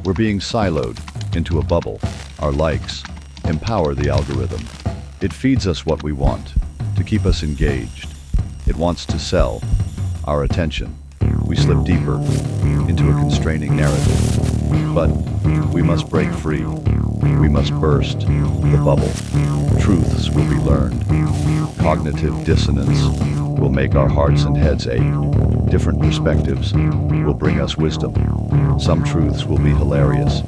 We're being siloed into a bubble. Our likes empower the algorithm. It feeds us what we want to keep us engaged. It wants to sell our attention. We slip deeper into a constraining narrative. But we must break free. We must burst the bubble. Truths will be learned. Cognitive dissonance will make our hearts and heads ache. Different perspectives will bring us wisdom. Some truths will be hilarious,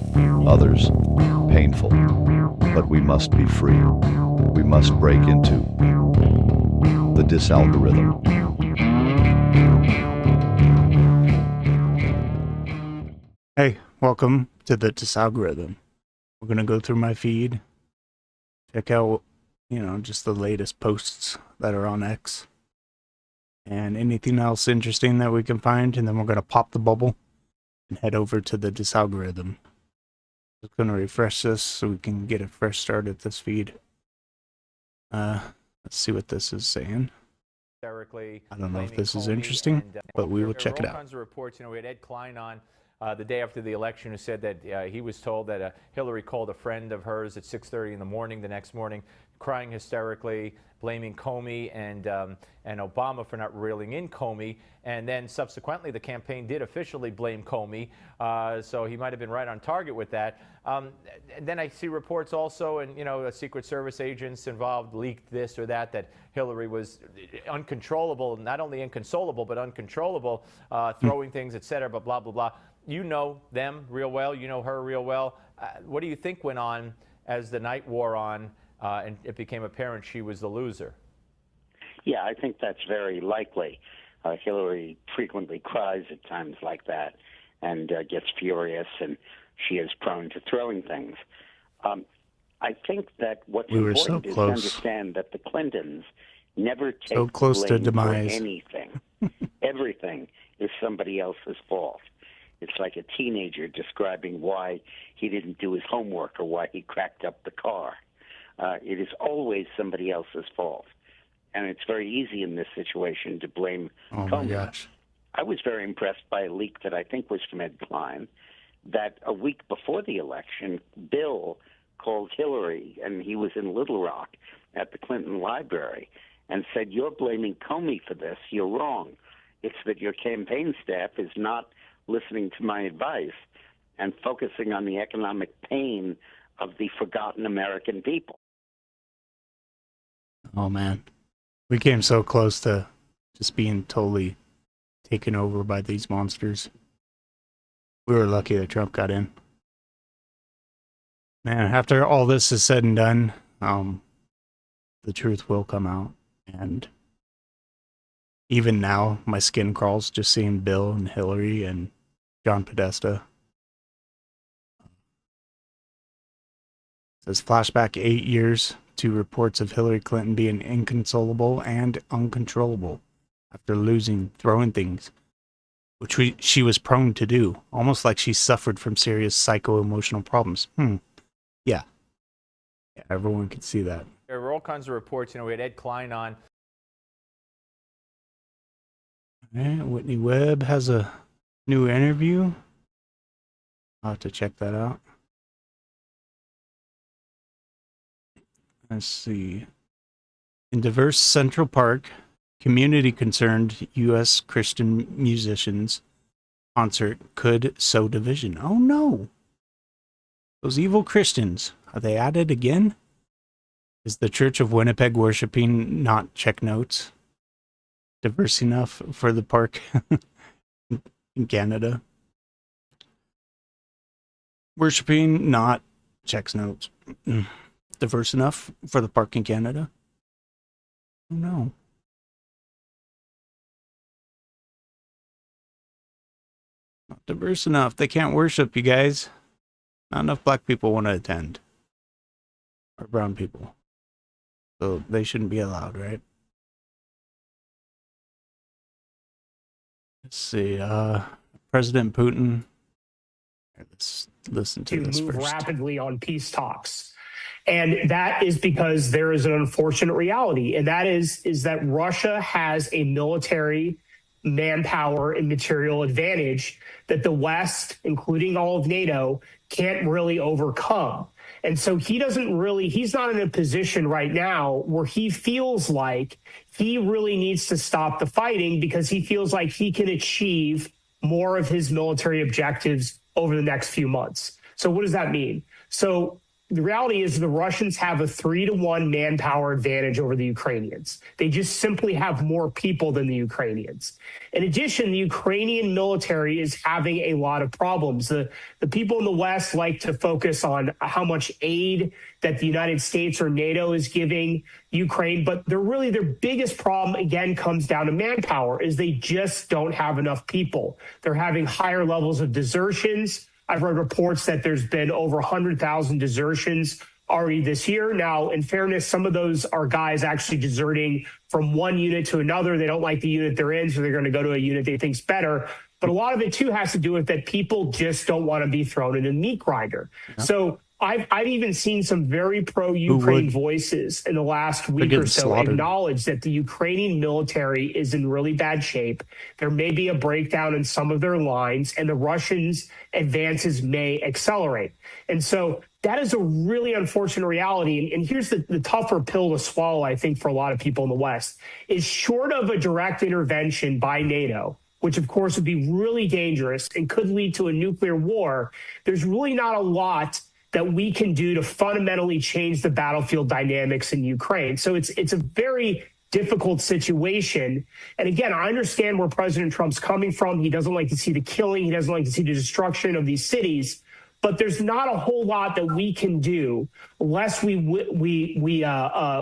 others painful. But we must be free. We must break into the DisAlgorithm. Hey, welcome to the DisAlgorithm. We're going to go through my feed, check out, just the latest posts that are on X, and anything else interesting that we can find, and then we're going to pop the bubble and head over to the DisAlgorithm. Just going to refresh this so we can get a fresh start at this feed. Let's see what this is saying. I don't know if this is interesting, but we will check it out. All kinds of reports. We had Ed Klein on the day after the election who said that he was told that Hillary called a friend of hers at 6:30 in the morning the next morning, crying hysterically, blaming Comey and Obama for not reeling in Comey. And then subsequently, the campaign did officially blame Comey, so he might have been right on target with that. Then I see reports also, and Secret Service agents involved leaked this or that Hillary was uncontrollable, not only inconsolable, but uncontrollable, throwing things, etc., blah, blah, blah. You know them real well. You know her real well. What do you think went on as the night wore on and it became apparent she was the loser? Yeah, I think that's very likely. Hillary frequently cries at times like that and gets furious, and she is prone to throwing things. I think that what's important is to understand that the Clintons never take so close blame to Demise for anything. Everything is somebody else's fault. It's like a teenager describing why he didn't do his homework or why he cracked up the car. It is always somebody else's fault. And it's very easy in this situation to blame Comey. My gosh. I was very impressed by a leak that I think was from Ed Klein, that a week before the election, Bill called Hillary, and he was in Little Rock at the Clinton Library, and said, "You're blaming Comey for this. You're wrong. It's that your campaign staff is not listening to my advice and focusing on the economic pain of the forgotten American people." Oh, man. We came so close to just being totally taken over by these monsters. We were lucky that Trump got in. Man, after all this is said and done, the truth will come out. And even now, my skin crawls just seeing Bill and Hillary and John Podesta. It says flashback 8 years to reports of Hillary Clinton being inconsolable and uncontrollable after losing, throwing things, which she was prone to do, almost like she suffered from serious psycho-emotional problems. Yeah, everyone could see that. There were all kinds of reports. We had Ed Klein on. Whitney Webb has a new interview. I'll have to check that out. Let's see. In diverse Central Park, community-concerned U.S. Christian musicians concert could sow division. Oh no! Those evil Christians, are they at it again? Is the Church of Winnipeg worshiping not check notes diverse enough for the park in Canada? Worshipping not checks notes. Diverse enough for the park in Canada? Oh no. Not diverse enough. They can't worship, you guys. Not enough black people want to attend. Or brown people. So they shouldn't be allowed, right? Let's see. President Putin. Let's listen to this move first. Rapidly on peace talks. And that is because there is an unfortunate reality, and that is that Russia has a military manpower and material advantage that the West, including all of NATO, can't really overcome. And so he's not in a position right now where he feels like he really needs to stop the fighting, because he feels like he can achieve more of his military objectives over the next few months. So what does that mean? So the reality is the Russians have a 3-to-1 manpower advantage over the Ukrainians. They just simply have more people than the Ukrainians. In addition, the Ukrainian military is having a lot of problems. The people in the West like to focus on how much aid that the United States or NATO is giving Ukraine, but their biggest problem, again, comes down to manpower, is they just don't have enough people. They're having higher levels of desertions. I've read reports that there's been over 100,000 desertions already this year. Now, in fairness, some of those are guys actually deserting from one unit to another. They don't like the unit they're in, so they're going to go to a unit they think's better. But a lot of it, too, has to do with that people just don't want to be thrown in a meat grinder. Yeah. So I've even seen some very pro-Ukraine voices in the last week or so acknowledge that the Ukrainian military is in really bad shape. There may be a breakdown in some of their lines, and the Russians' advances may accelerate. And so that is a really unfortunate reality. And here's the tougher pill to swallow, I think, for a lot of people in the West, is short of a direct intervention by NATO, which of course would be really dangerous and could lead to a nuclear war, there's really not a lot that we can do to fundamentally change the battlefield dynamics in Ukraine. So it's a very difficult situation. And again, I understand where President Trump's coming from. He doesn't like to see the killing. He doesn't like to see the destruction of these cities. But there's not a whole lot that we can do unless we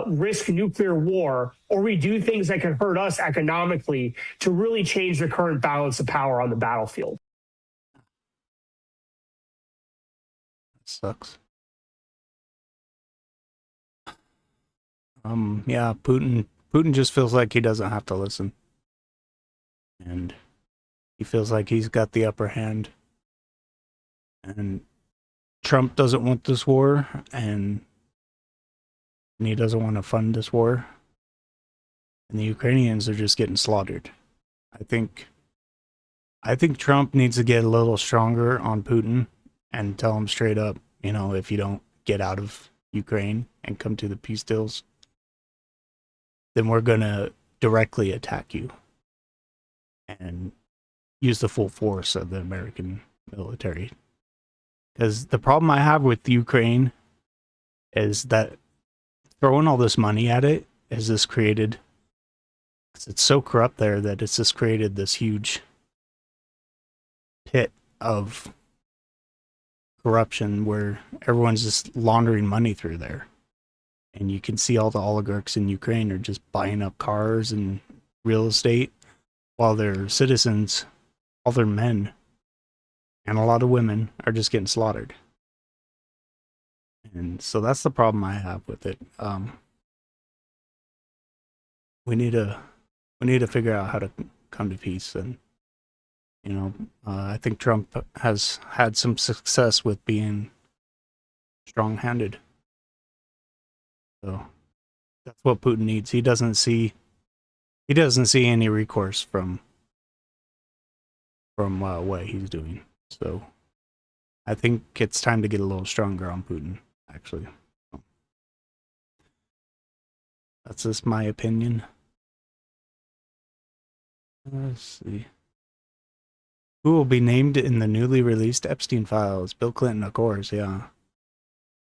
risk nuclear war, or we do things that can hurt us economically to really change the current balance of power on the battlefield. Sucks. Yeah, Putin just feels like he doesn't have to listen. And he feels like he's got the upper hand. And Trump doesn't want this war, and he doesn't want to fund this war. And the Ukrainians are just getting slaughtered. I think Trump needs to get a little stronger on Putin and tell him straight up, if you don't get out of Ukraine and come to the peace deals, then we're going to directly attack you and use the full force of the American military. Because the problem I have with Ukraine is that throwing all this money at it has just created, because it's so corrupt there, that it's just created this huge pit of corruption where everyone's just laundering money through there. And you can see all the oligarchs in Ukraine are just buying up cars and real estate, while their citizens, all their men, and a lot of women are just getting slaughtered. And so that's the problem I have with it. We need to figure out how to come to peace. And I think Trump has had some success with being strong-handed. So that's what Putin needs. He doesn't see any recourse from what he's doing. So I think it's time to get a little stronger on Putin, actually. That's just my opinion. Let's see. Who will be named in the newly released Epstein files? Bill Clinton, of course, yeah.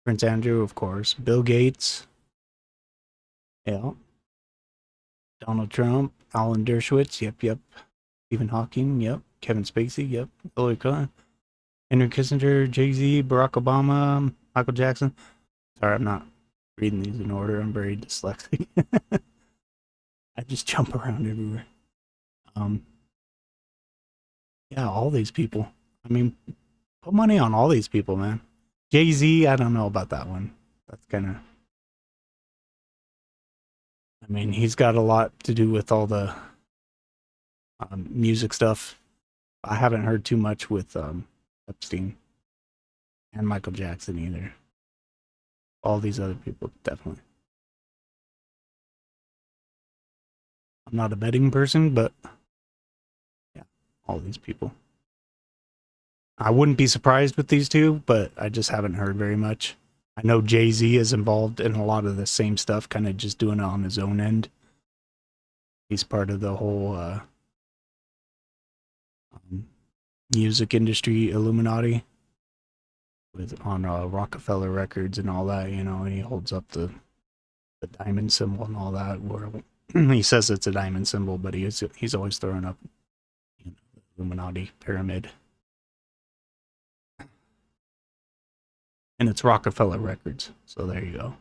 Prince Andrew, of course. Bill Gates. Yeah. Donald Trump. Alan Dershowitz. Yep. Stephen Hawking. Yep. Kevin Spacey. Yep. Hillary Clinton. Henry Kissinger. Jay-Z. Barack Obama. Michael Jackson. Sorry, I'm not reading these in order. I'm very dyslexic. I just jump around everywhere. Yeah, all these people. I mean, put money on all these people, man. Jay-Z, I don't know about that one. That's kind of... I mean, he's got a lot to do with all the music stuff. I haven't heard too much with Epstein and Michael Jackson either. All these other people, definitely. I'm not a betting person, but all these people. I wouldn't be surprised with these two, but I just haven't heard very much. I know Jay-Z is involved in a lot of the same stuff, kind of just doing it on his own end. He's part of the whole music industry Illuminati on Rockefeller Records and all that, you know, and he holds up the diamond symbol and all that, where he says it's a diamond symbol, but he's always throwing up, you know, the Illuminati pyramid. And it's Rockefeller Records, so there you go.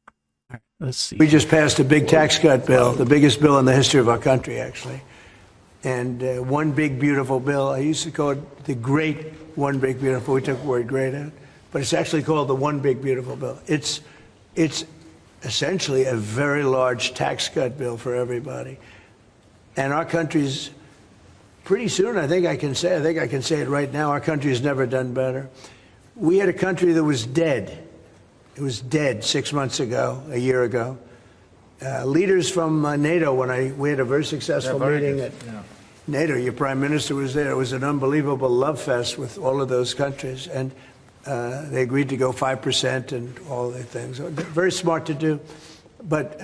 All right, let's see. We just passed a big tax cut bill, the biggest bill in the history of our country, actually. And one big, beautiful bill. I used to call it the great one big, beautiful. We took the word great out. But it's actually called the one big, beautiful bill. It's essentially a very large tax cut bill for everybody. And our country's pretty soon, I think I can say it right now, our country has never done better. We had a country that was dead. It was dead 6 months ago, a year ago. Leaders from NATO, we had a very successful meeting at NATO. Your prime minister was there. It was an unbelievable love fest with all of those countries. And they agreed to go 5% and all the things. Very smart to do. But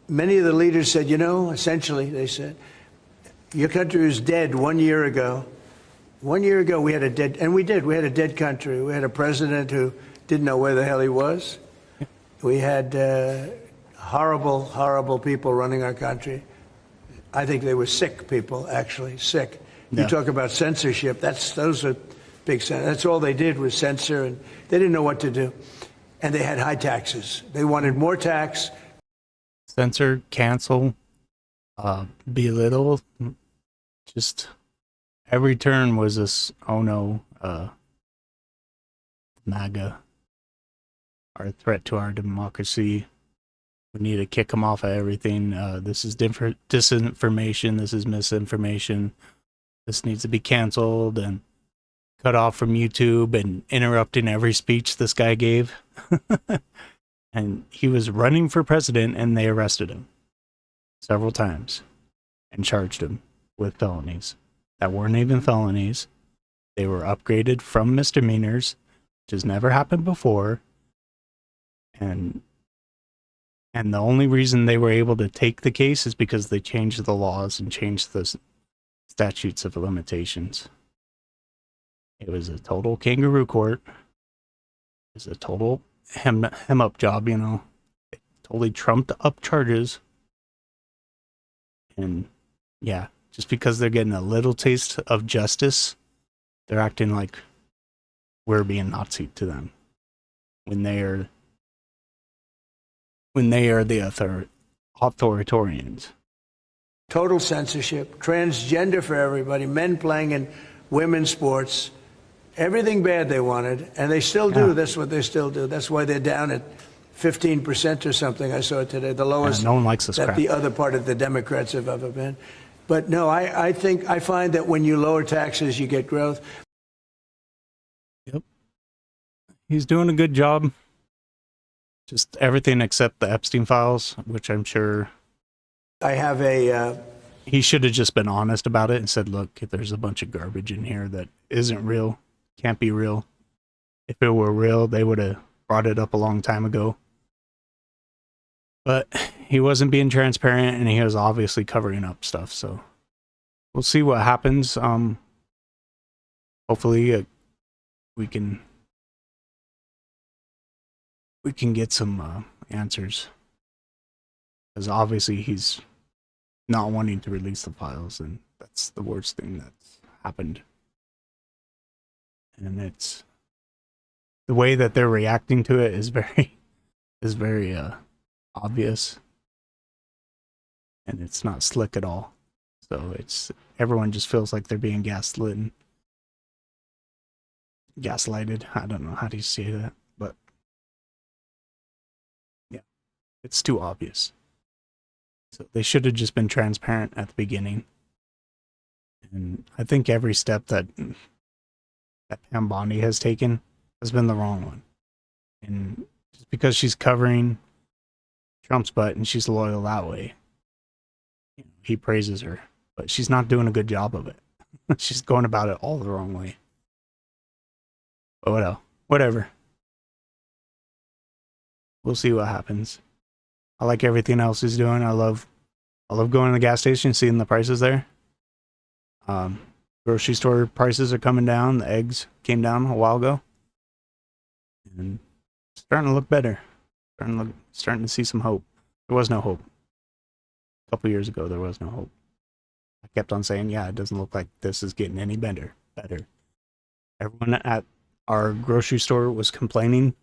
many of the leaders said, you know, essentially, they said, your country was dead 1 year ago. 1 year ago, we had a dead, and we did. We had a dead country. We had a president who didn't know where the hell he was. We had horrible, horrible people running our country. I think they were sick people, actually, sick. Yeah. You talk about censorship. Those are big. That's all they did was censor, and they didn't know what to do. And they had high taxes. They wanted more tax. Censor, cancel, belittle. Just every turn was this, oh no, MAGA, our threat to our democracy. We need to kick them off of everything. This is disinformation. This is misinformation. This needs to be canceled and cut off from YouTube, and interrupting every speech this guy gave. And he was running for president, and they arrested him several times and charged him with felonies that weren't even felonies. They were upgraded from misdemeanors, which has never happened before. And the only reason they were able to take the case is because they changed the laws and changed the statutes of limitations. It was a total kangaroo court. It was a total hem up job, you know. It totally trumped up charges. And yeah, just because they're getting a little taste of justice, they're acting like we're being Nazi to them. When they are the authoritarians. Total censorship, transgender for everybody, men playing in women's sports, everything bad they wanted, and they still do. Yeah. That's what they still do. That's why they're down at 15% or something. I saw it today, the lowest no one likes this that crap. The other part of the Democrats have ever been. But no, I find that when you lower taxes, you get growth. Yep. He's doing a good job. Just everything except the Epstein files, which I'm sure I have he should have just been honest about it and said, look, there's a bunch of garbage in here that isn't real, can't be real. If it were real, they would have brought it up a long time ago. But he wasn't being transparent, and he was obviously covering up stuff, so we'll see what happens. Hopefully we can get some answers, because obviously he's not wanting to release the files, and that's the worst thing that's happened. And it's the way that they're reacting to it is very obvious, and it's not slick at all. So it's everyone just feels like they're being gaslighted. I don't know how do you say that, but yeah, it's too obvious. So they should have just been transparent at the beginning. And I think every step that Pam Bondi has taken has been the wrong one. And just because she's covering Trump's butt and she's loyal that way, he praises her, but she's not doing a good job of it. She's going about it all the wrong way. But whatever. We'll see what happens. I like everything else he's doing. I love going to the gas station, seeing the prices there. Grocery store prices are coming down. The eggs came down a while ago, and it's starting to look better. Starting to see some hope. There was no hope a couple years ago. There was no hope. I kept on saying, yeah, it doesn't look like this is getting any better. Everyone at our grocery store was complaining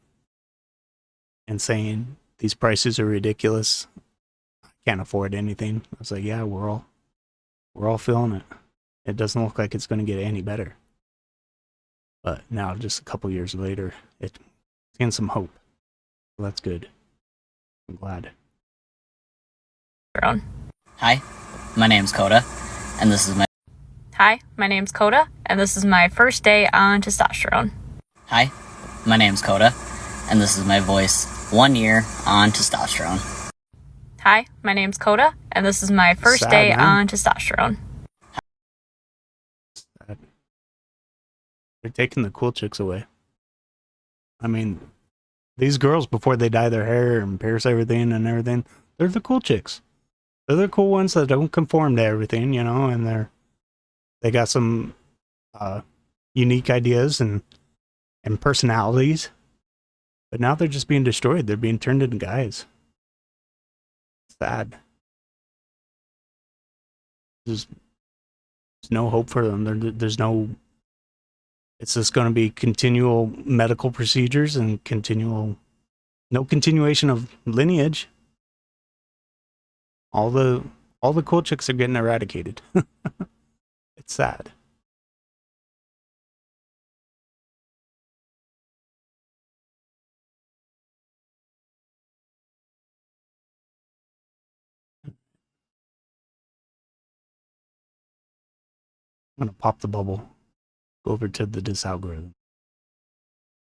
and saying these prices are ridiculous. I can't afford anything. I was like, yeah, we're all feeling it. It doesn't look like it's going to get any better. But now, just a couple years later, it's seeing some hope. So that's good. I'm glad. Hi, my name's Coda, and this is my... Hi, my name's Coda, and this is my first day on testosterone. Hi, my name's Coda, and this is my voice 1 year on testosterone. Hi, my name's Coda, and this is my first day on testosterone. Sad. They're taking the cool chicks away. I mean, these girls, before they dye their hair and pierce everything and everything, they're the cool chicks. They're the cool ones that don't conform to everything, you know, and they got some unique ideas and personalities. But now they're just being destroyed. They're being turned into guys. Sad. There's no hope for them. There's no... It's just going to be continual medical procedures and no continuation of lineage. All the cool chicks are getting eradicated. It's sad. I'm going to pop the bubble. Go over to the DisAlgorithm.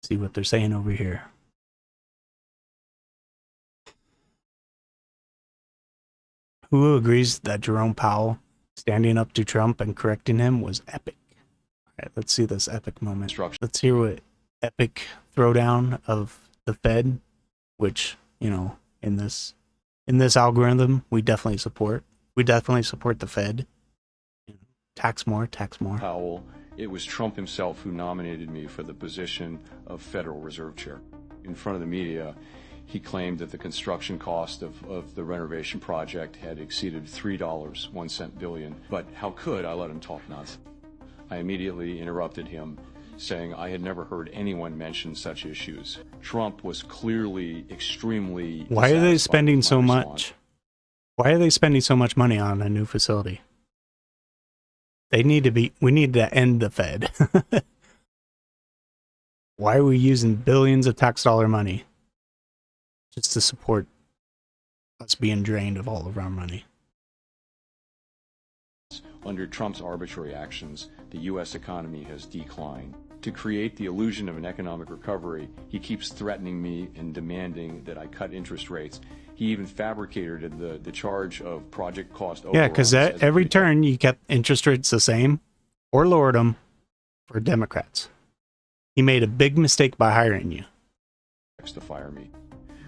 See what they're saying over here. Who agrees that Jerome Powell standing up to Trump and correcting him was epic? All right, let's see this epic moment. Let's hear what epic throwdown of the Fed, which, you know, in this algorithm, we definitely support. We definitely support the Fed. Tax more, tax more. Powell, it was Trump himself who nominated me for the position of Federal Reserve Chair. In front of the media, he claimed that the construction cost of the renovation project had exceeded $3.01 billion. But how could I let him talk nonsense? I immediately interrupted him, saying I had never heard anyone mention such issues. Trump was clearly extremely... Why are they spending so much? Why are they spending so much money on a new facility? We need to end the Fed. Why are we using billions of tax dollar money just to support us being drained of all of our money? Under Trump's arbitrary actions, the U.S. economy has declined. To create the illusion of an economic recovery, he keeps threatening me and demanding that I cut interest rates. He even fabricated the charge of project cost overruns. Yeah, because at every turn you kept interest rates the same or lowered them for Democrats. He made a big mistake by hiring you. To fire me.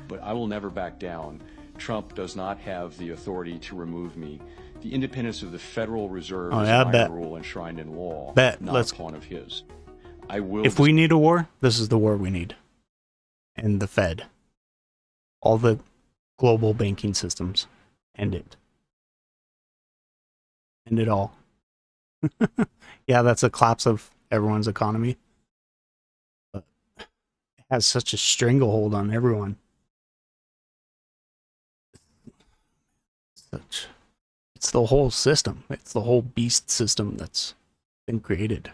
But I will never back down. Trump does not have the authority to remove me. The independence of the Federal Reserve is a rule enshrined in law, not a pawn of his. If we need a war, this is the war we need. And the Fed. All the global banking systems. End it. End it all. Yeah, that's a collapse of everyone's economy. But it has such a stranglehold on everyone. It's the whole system. It's the whole beast system that's been created.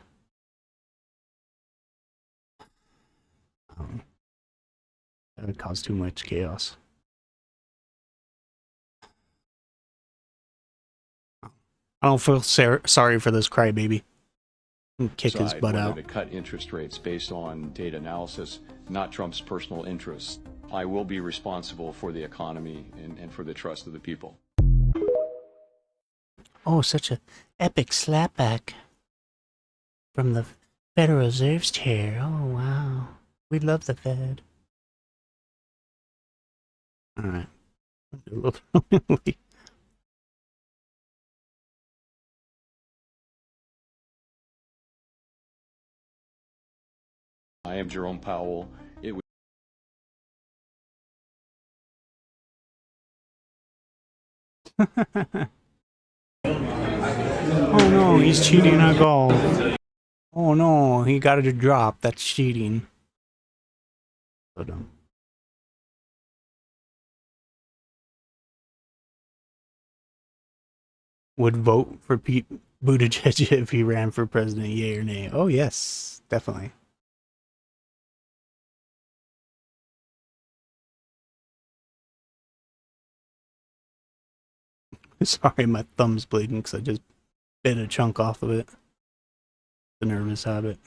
That would cause too much chaos. I don't feel sorry for this crybaby. Kick his butt out. To cut interest rates based on data analysis, not Trump's personal interests. I will be responsible for the economy and for the trust of the people. Oh, such a epic slapback from the Federal Reserve's chair. Oh, wow. We love the Fed. All right. I am Jerome Powell. Oh no, he's cheating at golf. Oh no, he got it a drop. That's cheating. So dumb. Would vote for Pete Buttigieg if he ran for president, yay or nay? Oh yes, definitely. Sorry, my thumb's bleeding because I just bit a chunk off of it. It's a nervous habit.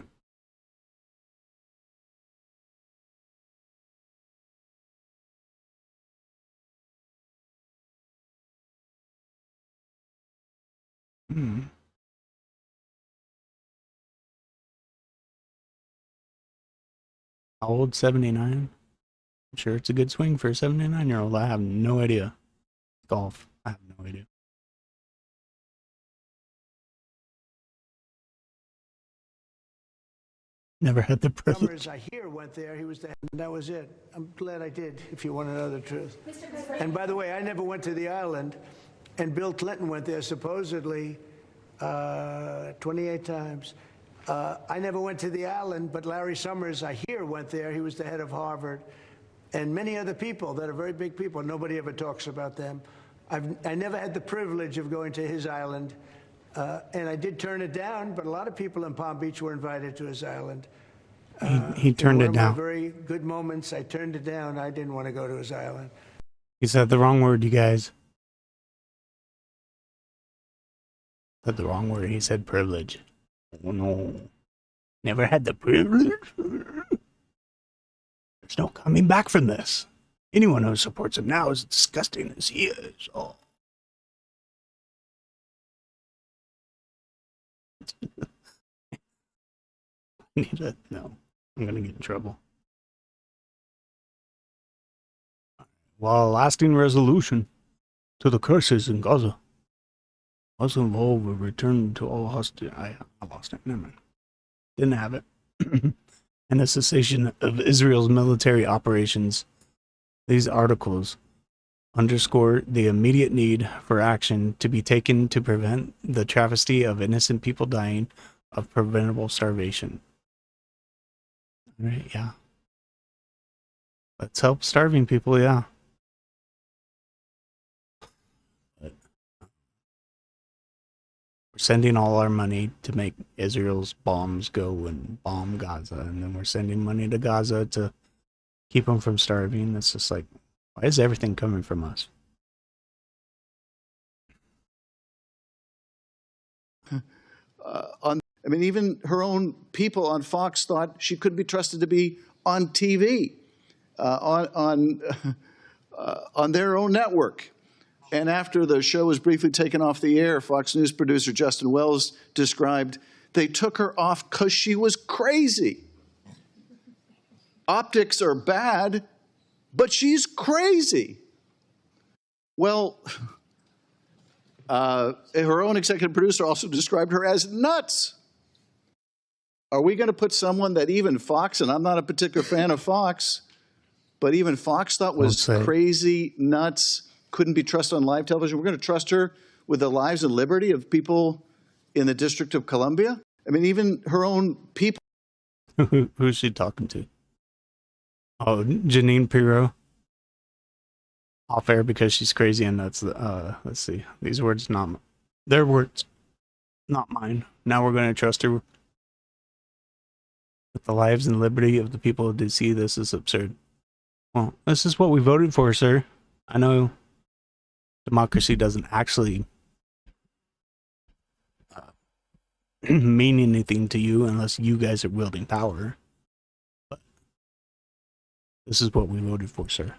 How old? 79? I'm sure it's a good swing for a 79-year-old. I have no idea. Golf. I have no idea. Never had the privilege. Summers, I hear, went there. He was there, and that was it. I'm glad I did, if you want to know the truth. And by the way, I never went to the island, and Bill Clinton went there supposedly 28 times. I never went to the island, but Larry Summers, I hear, went there. He was the head of Harvard. And many other people that are very big people. Nobody ever talks about them. I never had the privilege of going to his island. And I did turn it down, but a lot of people in Palm Beach were invited to his island. He turned it down. One of my very good moments, I turned it down. I didn't want to go to his island. He said the wrong word, you guys. Said the wrong word. He said privilege. Oh no. Never had the privilege. There's no coming back from this. Anyone who supports him now is disgusting as he is. Oh. No, I'm gonna get in trouble. While lasting resolution to the crisis in Gaza must involve a return to all hostility. I lost it. Never mind. Didn't have it. And the cessation of Israel's military operations. These articles underscore the immediate need for action to be taken to prevent the travesty of innocent people dying of preventable starvation. Right, yeah. Let's help starving people, yeah. But we're sending all our money to make Israel's bombs go and bomb Gaza, and then we're sending money to Gaza to keep them from starving. It's just like, why is everything coming from us? I mean, even her own people on Fox thought she couldn't be trusted to be on TV, on their own network. And after the show was briefly taken off the air, Fox News producer Justin Wells described, they took her off because she was crazy. Optics are bad, but she's crazy. Well, her own executive producer also described her as nuts. Are we going to put someone that even Fox, and I'm not a particular fan of Fox, but even Fox thought was crazy, nuts, couldn't be trusted on live television? We're going to trust her with the lives and liberty of people in the District of Columbia? I mean, even her own people. Who's she talking to? Oh, Janine Pirro. Off air because she's crazy and nuts. Let's see. These words, not their words, not mine. Now we're going to trust her with the lives and liberty of the people who did see this is absurd. Well, this is what we voted for, sir. I know democracy doesn't actually mean anything to you unless you guys are wielding power. But this is what we voted for, sir.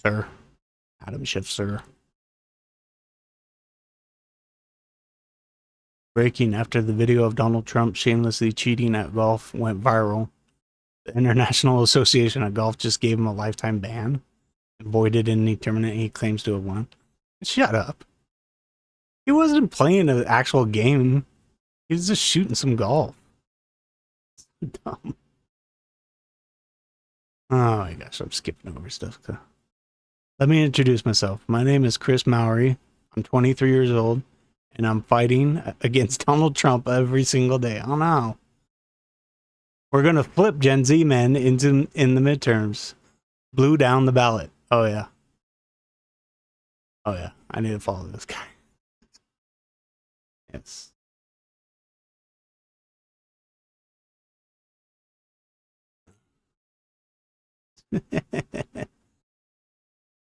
Sir. Adam Schiff, sir. Breaking: after the video of Donald Trump shamelessly cheating at golf went viral, the International Association of Golf just gave him a lifetime ban and voided any tournament he claims to have won. Shut up. He wasn't playing an actual game. He was just shooting some golf. Dumb. Oh my gosh, I'm skipping over stuff. Let me introduce myself. My name is Chris Mowry. I'm 23 years old, and I'm fighting against Donald Trump every single day. Oh no. We're gonna flip Gen Z men in the midterms. Blue down the ballot. Oh yeah. Oh yeah. I need to follow this guy. Yes.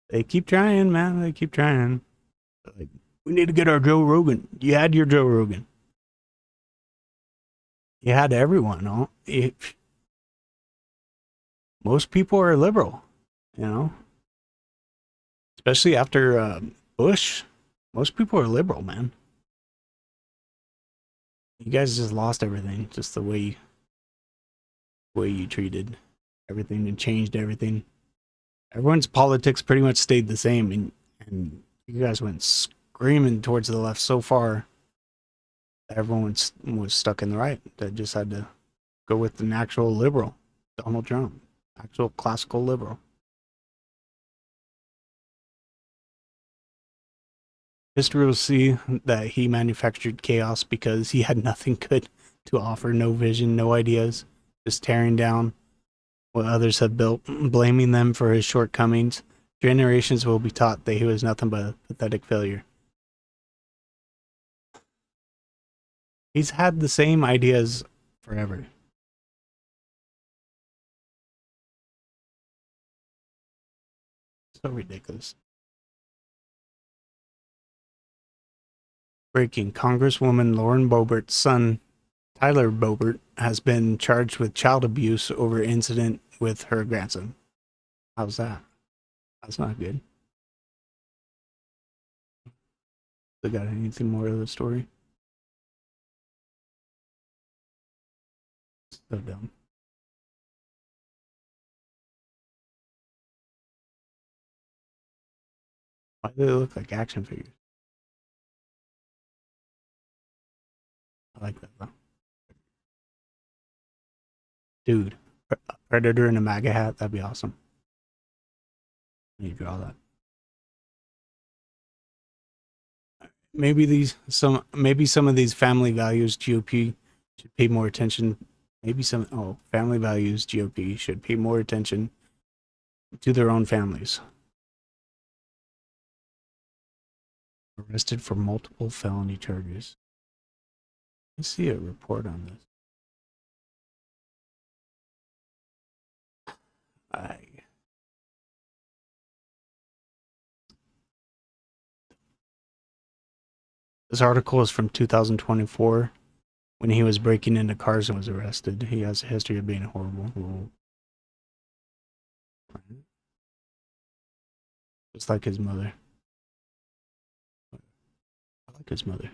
They keep trying, man. They keep trying. Like, we need to get our Joe Rogan. You had your Joe Rogan. You had everyone. No? Most people are liberal, you know? Especially after Bush. Most people are liberal, man. You guys just lost everything. Just the way you treated everything and changed everything. Everyone's politics pretty much stayed the same, and you guys went screaming towards the left so far that everyone was stuck in the right. That just had to go with an actual liberal, Donald Trump, actual classical liberal. History will see that he manufactured chaos because he had nothing good to offer, no vision, no ideas, just tearing down what others have built, blaming them for his shortcomings. Generations will be taught that he was nothing but a pathetic failure. He's had the same ideas forever. So ridiculous. Breaking: Congresswoman Lauren Boebert's son, Tyler Boebert, has been charged with child abuse over incident with her grandson. How's that? That's not good. They got anything more of the story? So dumb. Why do they look like action figures? I like that though. Dude, a Predator in a MAGA hat, that'd be awesome. You draw that. Maybe some of these family values GOP should pay more attention. Family values GOP should pay more attention to their own families. Arrested for multiple felony charges. Let's see a report on this. This article is from 2024 when he was breaking into cars and was arrested. He has a history of being horrible. Just like his mother. I like his mother.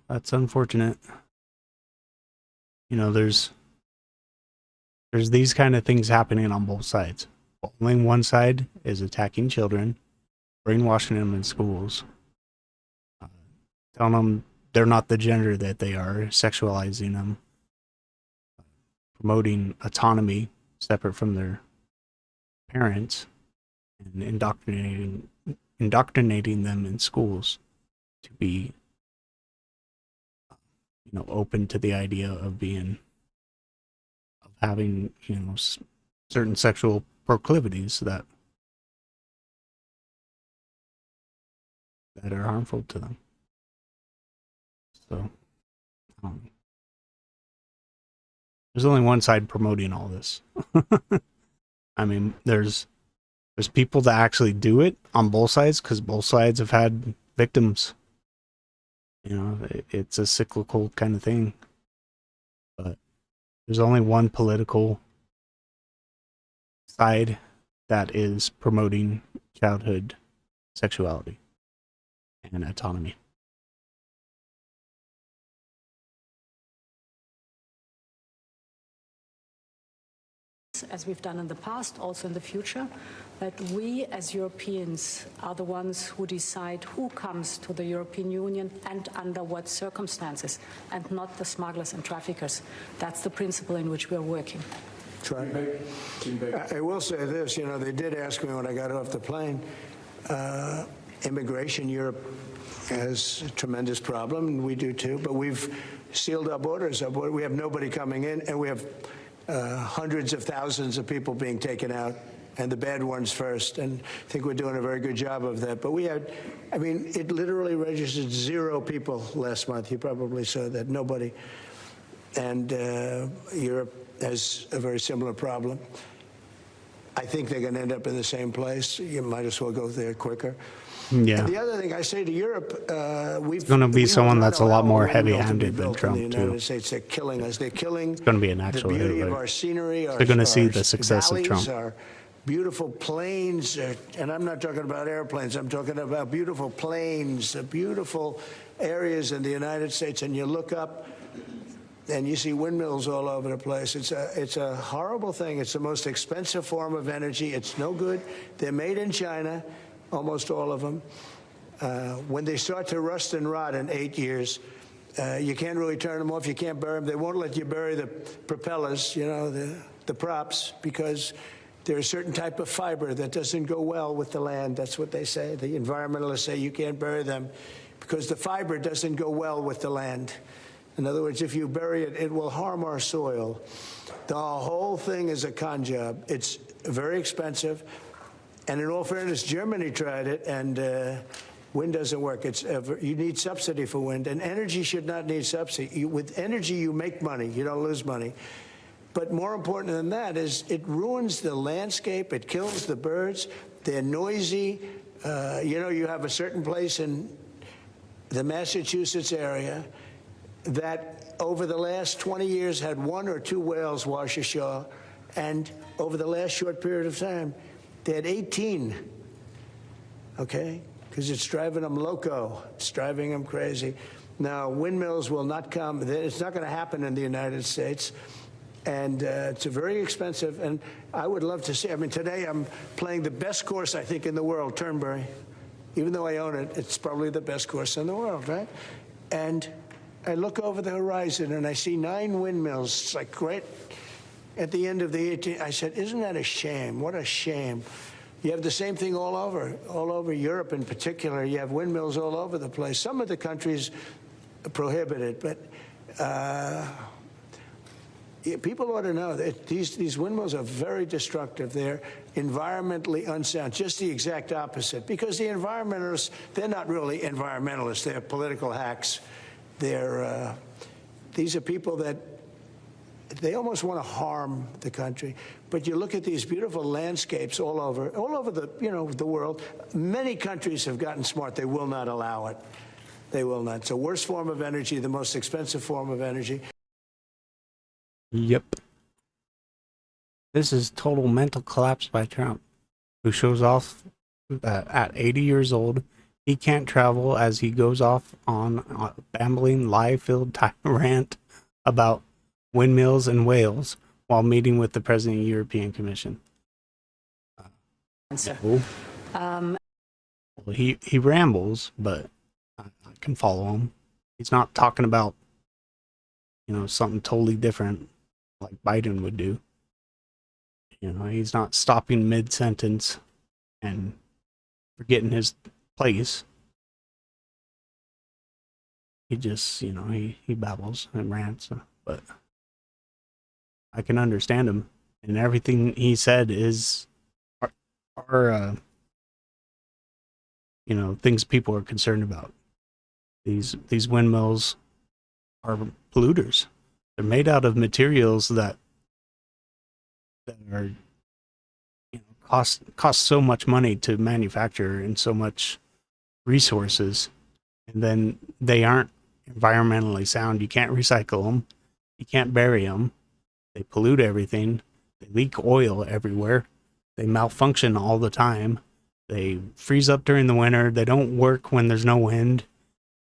That's unfortunate. You know, there's these kind of things happening on both sides. Only one side is attacking children, brainwashing them in schools, telling them they're not the gender that they are, sexualizing them, promoting autonomy separate from their parents, and indoctrinating them in schools to be, open to the idea of having, certain sexual proclivities that are harmful to them. So, there's only one side promoting all this. I mean, there's people that actually do it on both sides because both sides have had victims. It's a cyclical kind of thing. But there's only one political side that is promoting childhood sexuality and autonomy. As we've done in the past, also in the future, that we as Europeans are the ones who decide who comes to the European Union and under what circumstances, and not the smugglers and traffickers. That's the principle in which we are working. I will say this, they did ask me when I got off the plane, immigration, Europe has a tremendous problem, and we do too, but we've sealed our borders. We have nobody coming in, and we have hundreds of thousands of people being taken out, and the bad ones first. And I think we're doing a very good job of that. But it literally registered 0 people last month. You probably saw that, nobody. And Europe has a very similar problem. I think they're going to end up in the same place. You might as well go there quicker. Yeah. And the other thing I say to Europe, it's going to be someone that's a lot more heavy-handed than Trump, in the United States. They're killing us. They're killing it's going to be an actual the beauty of our scenery. They're going to see the success of Trump. Our beautiful plains, and I'm not talking about airplanes. I'm talking about beautiful plains, beautiful areas in the United States. And you look up, and you see windmills all over the place. It's a horrible thing. It's the most expensive form of energy. It's no good. They're made in China. Almost all of them. When they start to rust and rot in 8 years, you can't really turn them off. You can't bury them. They won't let you bury the propellers, the props, because there's a certain type of fiber that doesn't go well with the land. That's what they say. The environmentalists say you can't bury them because the fiber doesn't go well with the land. In other words, if you bury it, it will harm our soil. The whole thing is a con job. It's very expensive. And in all fairness, Germany tried it, and wind doesn't work. You need subsidy for wind, and energy should not need subsidy. With energy, you make money. You don't lose money. But more important than that is it ruins the landscape. It kills the birds. They're noisy. You have a certain place in the Massachusetts area that over the last 20 years had 1 or 2 whales wash ashore, and over the last short period of time, they had 18, okay? Because it's driving them loco. It's driving them crazy. Now, windmills will not come. It's not going to happen in the United States. And it's very expensive. And I would love to see. Today I'm playing the best course, I think, in the world, Turnberry. Even though I own it, it's probably the best course in the world, right? And I look over the horizon, and I see 9 windmills. It's like great. At the end of the 18th, I said, isn't that a shame? What a shame. You have the same thing all over Europe in particular. You have windmills all over the place. Some of the countries prohibit it, but people ought to know that these windmills are very destructive. They're environmentally unsound, just the exact opposite. Because the environmentalists, they're not really environmentalists. They're political hacks. These are people that they almost want to harm the country. But you look at these beautiful landscapes all over the world. Many countries have gotten smart. They will not allow it. They will not. It's the worst form of energy, the most expensive form of energy. Yep. This is total mental collapse by Trump, who shows off that at 80 years old, he can't travel as he goes off on a bambling, lie-filled rant about windmills and whales while meeting with the president of the European Commission. He rambles, but I can follow him. He's not talking about, something totally different like Biden would do. He's not stopping mid-sentence and forgetting his place. He just, he babbles and rants, but I can understand him, and everything he said is are things people are concerned about. These windmills are polluters. They're made out of materials that are cost so much money to manufacture and so much resources, and then they aren't environmentally sound. You can't recycle them. You can't bury them. They pollute everything. They leak oil everywhere. They malfunction all the time. They freeze up during the winter. They don't work when there's no wind.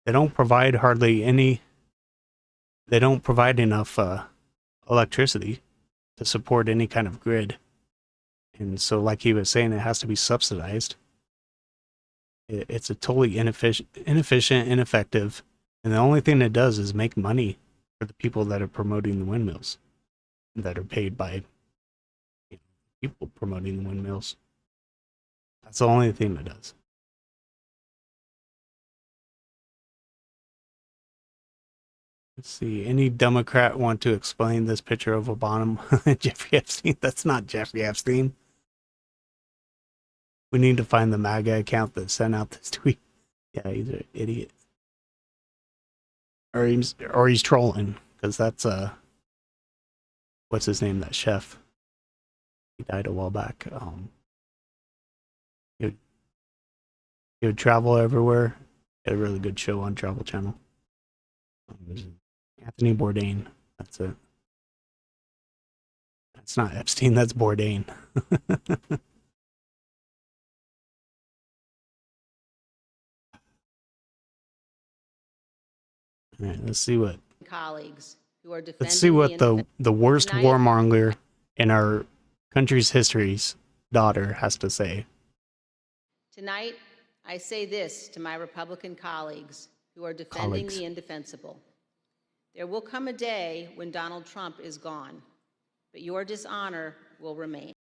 They don't provide hardly any. They don't provide enough electricity to support any kind of grid. And so, like he was saying, it has to be subsidized. It's a totally inefficient, ineffective, and the only thing it does is make money for the people that are promoting the windmills, that are paid by people promoting the windmills. That's the only thing it does. Let's see. Any Democrat want to explain this picture of Obama? Jeffrey Epstein? That's not Jeffrey Epstein. We need to find the MAGA account that sent out this tweet. Yeah, he's an idiot. Or he's trolling, because that's what's his name? That chef. He died a while back. He would travel everywhere. He had a really good show on Travel Channel. Anthony Bourdain. That's it. That's not Epstein. That's Bourdain. All right, let's see what colleagues who are let's see what the worst warmonger in our country's history's daughter has to say. Tonight, I say this to my Republican colleagues who are defending the indefensible. There will come a day when Donald Trump is gone, but your dishonor will remain.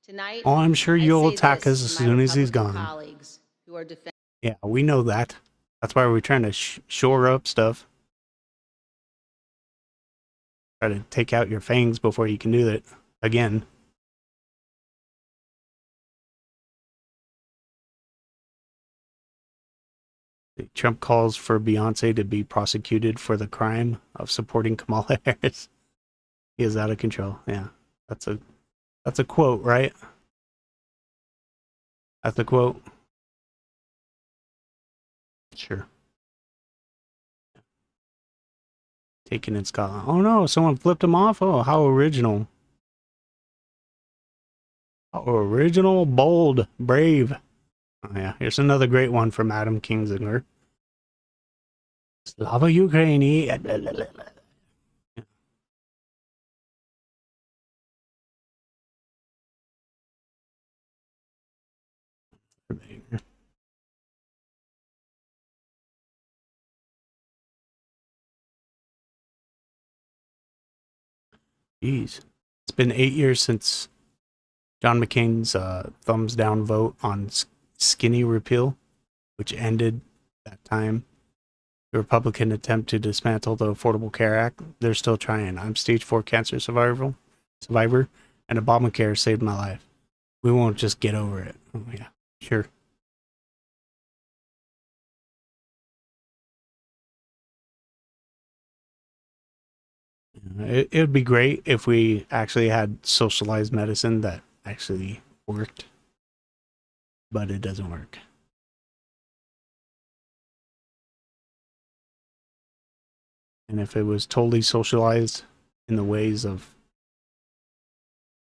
Tonight, oh, I'm sure you'll attack us as soon as he's gone. Colleagues who are yeah, we know that. That's why we're trying to shore up stuff. Try to take out your fangs before you can do that again. Trump calls for Beyonce to be prosecuted for the crime of supporting Kamala Harris. He is out of control. Yeah, that's a quote, right? That's a quote. Sure. Taken in Scotland. Oh no, someone flipped him off. Oh, how original. How original, bold, brave. Oh yeah, here's another great one from Adam Kingsinger. Slava Ukraini. Jeez. It's been 8 years since John McCain's thumbs down vote on skinny repeal, which ended that time. The Republican attempt to dismantle the Affordable Care Act. They're still trying. I'm stage 4 cancer survivor, and Obamacare saved my life. We won't just get over it. Oh yeah, sure. It would be great if we actually had socialized medicine that actually worked, but it doesn't work. And if it was totally socialized in the ways of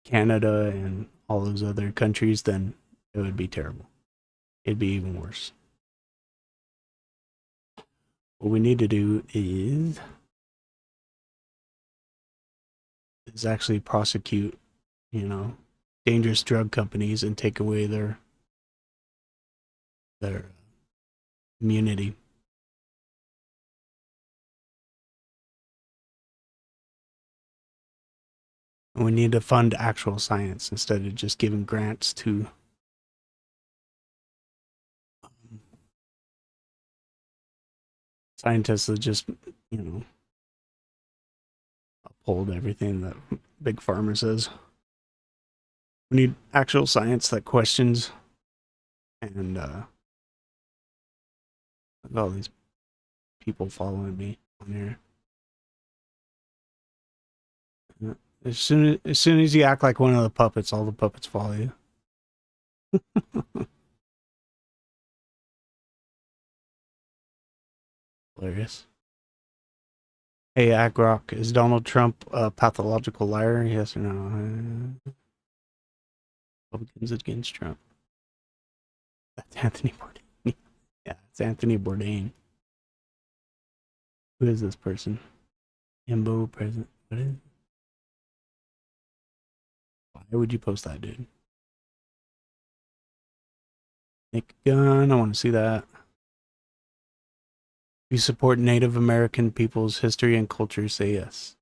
Canada and all those other countries, then it would be terrible. It'd be even worse. What we need to do is actually prosecute, dangerous drug companies and take away their immunity. And we need to fund actual science instead of just giving grants to scientists that just, uphold everything that Big Pharma says. We need actual science that questions, and all these people following me on here. As soon as you act like one of the puppets, all the puppets follow you. Hilarious. Hey, Agrock, is Donald Trump a pathological liar? Yes or no? Republicans against Trump. That's Anthony Bourdain. Yeah, it's Anthony Bourdain. Who is this person? Imbo president. What is it? Why would you post that, dude? Nick Gunn, I want to see that. You support Native American people's history and culture, say yes.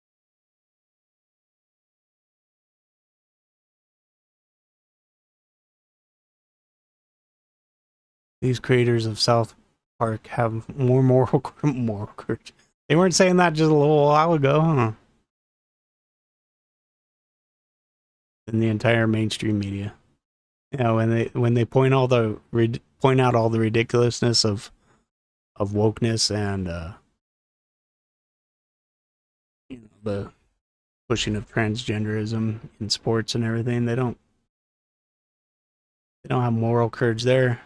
These creators of South Park have more moral courage. They weren't saying that just a little while ago, huh? In the entire mainstream media. You know, when they point out all the ridiculousness of wokeness and you know, the pushing of transgenderism in sports and everything, they don't have moral courage there.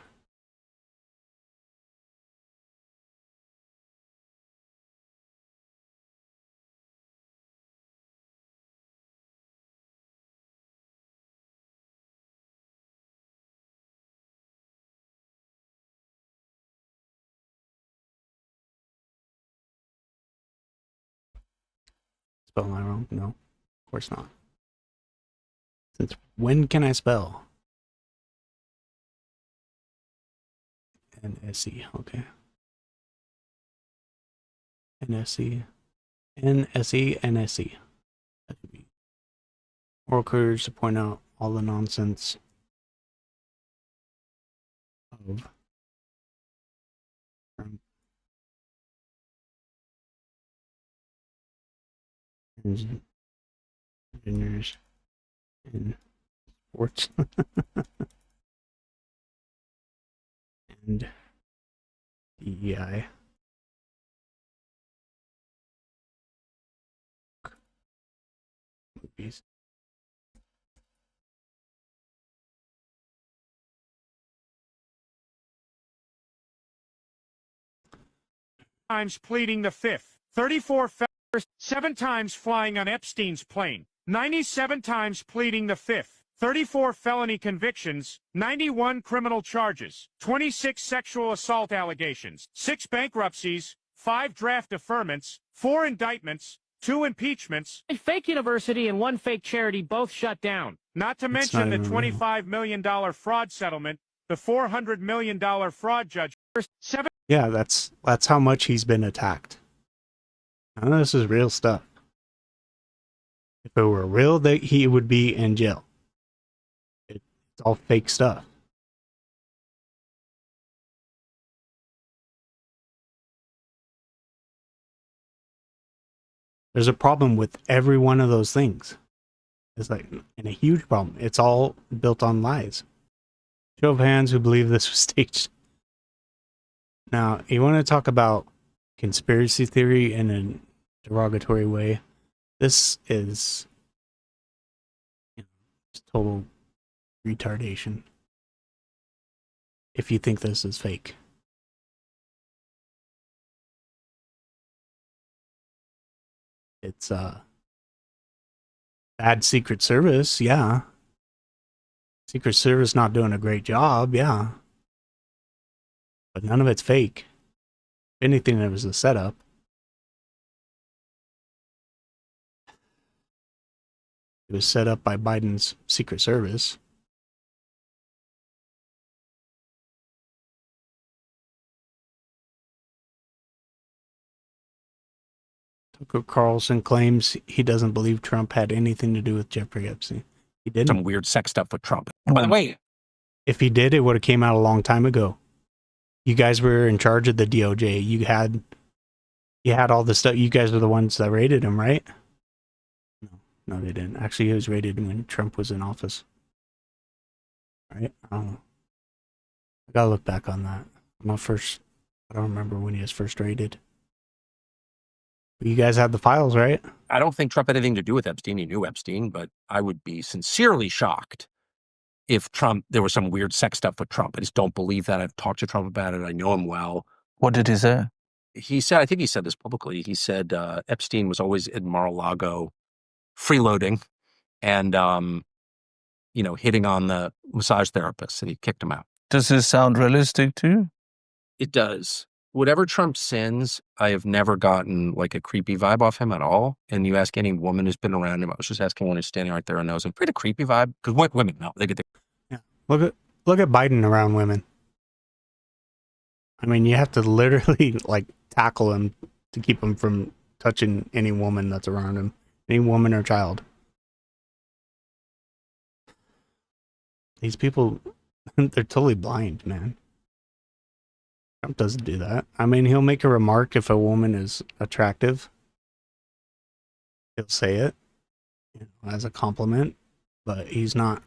Spell am I wrong? No, of course not. Since when can I spell? NSE, okay. NSE. NSE, NSE. That should be moral courage to point out all the nonsense of Trump. Engineers in sports and DEI. Movies. Times pleading the fifth, 34 felonies, 7 times flying on Epstein's plane, 97 times pleading the fifth, 34 felony convictions, 91 criminal charges, 26 sexual assault allegations, 6 bankruptcies, 5 draft deferments, 4 indictments, 2 impeachments, a fake university and 1 fake charity both shut down. Not to mention the $25 million fraud settlement, the $400 million fraud judge. Yeah, that's how much he's been attacked. None of this is real stuff. If it were real, that he would be in jail. It's all fake stuff. There's a problem with every one of those things. It's like, and a huge problem. It's all built on lies. Show of hands who believe this was staged. Now, you want to talk about conspiracy theory in a derogatory way? This is just total retardation. If you think this is fake. It's bad Secret Service, yeah. Secret Service not doing a great job, yeah. But none of it's fake. If anything, it was a setup. It was set up by Biden's Secret Service. Tucker Carlson claims he doesn't believe Trump had anything to do with Jeffrey Epstein. He didn't. Some weird sex stuff with Trump. And by the way, if he did, it would have came out a long time ago. You guys were in charge of the DOJ. You had all the stuff. You guys were the ones that raided him, right? No, they didn't. Actually, he was raided when Trump was in office. Right? I don't know. I gotta look back on that. I don't remember when he was first raided. But you guys had the files, right? I don't think Trump had anything to do with Epstein. He knew Epstein, but I would be sincerely shocked if there was some weird sex stuff with Trump. I just don't believe that. I've talked to Trump about it. I know him well. What did he say? He said, I think he said this publicly. He said Epstein was always in Mar-a-Lago freeloading, and hitting on the massage therapist, and he kicked him out. Does this sound realistic to you? It does. Whatever Trump sends, I have never gotten like a creepy vibe off him at all. And you ask any woman who's been around him, I was just asking one who's standing right there and knows him, pretty creepy vibe. Because women know, they get the... Yeah. Look at Biden around women. I mean, you have to literally like tackle him to keep him from touching any woman that's around him, any woman or child. These people, they're totally blind, man. Trump doesn't do that. I mean, he'll make a remark if a woman is attractive. He'll say it as a compliment, but he's not.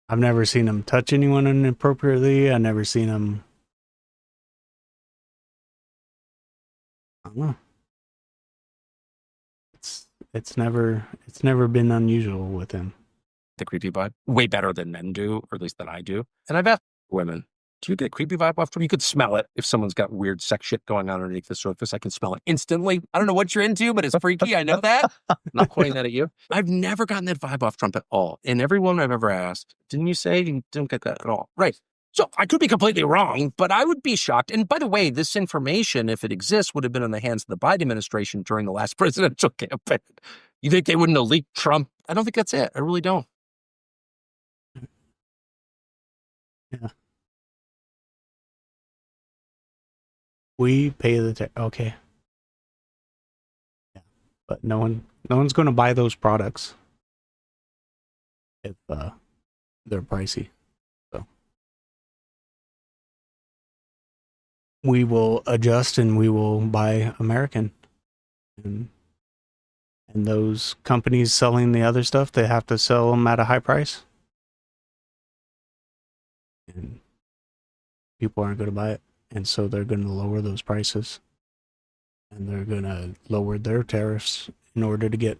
I've never seen him touch anyone inappropriately. I've never seen him. I don't know. It's never been unusual with him. The creepy vibe way better than men do, or at least than I do. And I've asked women, do you get a creepy vibe off Trump? You could smell it. If someone's got weird sex shit going on underneath the surface, I can smell it instantly. I don't know what you're into, but it's freaky. I know that. I'm not pointing that at you. I've never gotten that vibe off Trump at all. And every woman I've ever asked, didn't you say you didn't get that at all? Right. So I could be completely wrong, but I would be shocked. And by the way, this information, if it exists, would have been in the hands of the Biden administration during the last presidential campaign. You think they wouldn't have leaked Trump? I don't think that's it. I really don't. Yeah. We pay the okay. Yeah, but no one's going to buy those products if they're pricey. So we will adjust and we will buy American. And those companies selling the other stuff, they have to sell them at a high price. And people aren't going to buy it. And so they're going to lower those prices. And they're going to lower their tariffs in order to get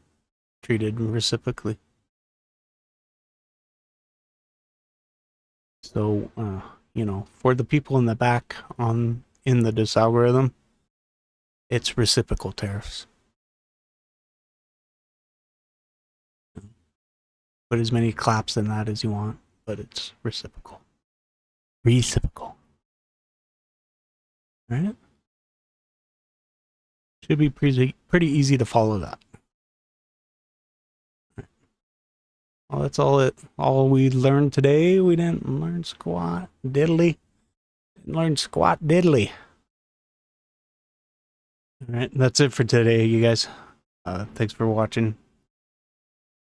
treated reciprocally. So, for the people in the back in the DisAlgorithm, it's reciprocal tariffs. Put as many claps in that as you want, but it's reciprocal. Reciprocal. Right? Should be pretty easy to follow that. Right. Well, that's all we learned today. We didn't learn squat diddly. Didn't learn squat diddly. All right, that's it for today, you guys. Thanks for watching.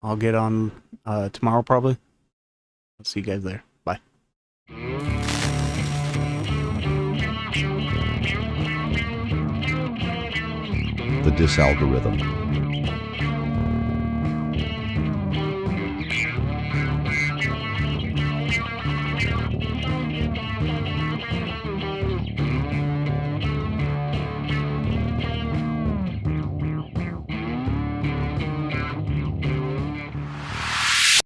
I'll get on tomorrow probably. I'll see you guys there. Bye. The DisAlgorithm.